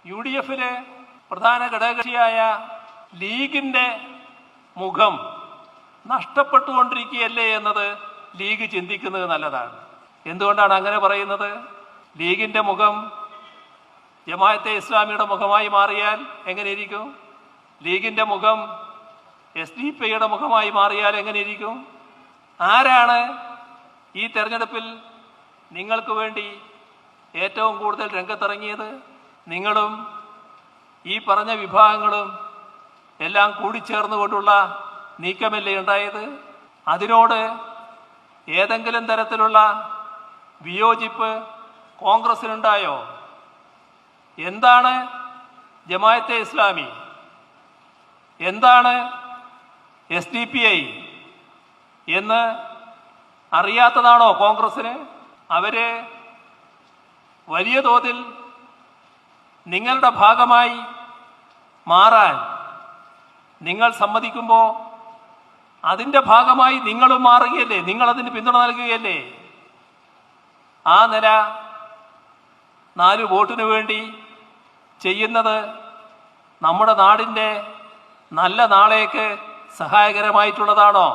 UDFിലെ പ്രധാന ഘടകകക്ഷിയായ ലീഗിൻ്റെ മുഖം നഷ്ടപ്പെട്ടുകൊണ്ടിരിക്കുകയല്ലേ എന്നത് ലീഗ് ചിന്തിക്കുന്നത് നല്ലതാണ്. എന്തുകൊണ്ടാണ് അങ്ങനെ പറയുന്നത്? ലീഗിൻ്റെ മുഖം ജമാഅത്തെ ഇസ്ലാമിയുടെ മുഖമായി മാറിയാൽ എങ്ങനെയിരിക്കും? ലീഗിൻ്റെ മുഖം SDP മുഖമായി മാറിയാൽ എങ്ങനെയിരിക്കും? ആരാണ് ഈ തെരഞ്ഞെടുപ്പിൽ നിങ്ങൾക്ക് വേണ്ടി ഏറ്റവും കൂടുതൽ രംഗത്തിറങ്ങിയത്? നിങ്ങളും ഈ പറഞ്ഞ വിഭാഗങ്ങളും എല്ലാം കൂടിച്ചേർന്നുകൊണ്ടുള്ള നീക്കമല്ലേ ഉണ്ടായത്? അതിനോട് ഏതെങ്കിലും തരത്തിലുള്ള വിയോജിപ്പ് കോൺഗ്രസിനുണ്ടായോ? എന്താണ് ജമാഅത്തെ ഇസ്ലാമി? എന്താണ് SDPI എന്ന് അറിയാത്തതാണോ കോൺഗ്രസിന്? അവര് വലിയ തോതിൽ നിങ്ങളുടെ ഭാഗമായി മാറാൻ നിങ്ങൾ സമ്മതിക്കുമ്പോൾ അതിൻ്റെ ഭാഗമായി നിങ്ങളും മാറുകയല്ലേ, നിങ്ങളതിന് പിന്തുണ നൽകുകയല്ലേ? ആ നില 4 വോട്ടിനു വേണ്ടി ചെയ്യുന്നത് നമ്മുടെ നാടിൻ്റെ നല്ല നാളേക്ക് സഹായകരമായിട്ടുള്ളതാണോ?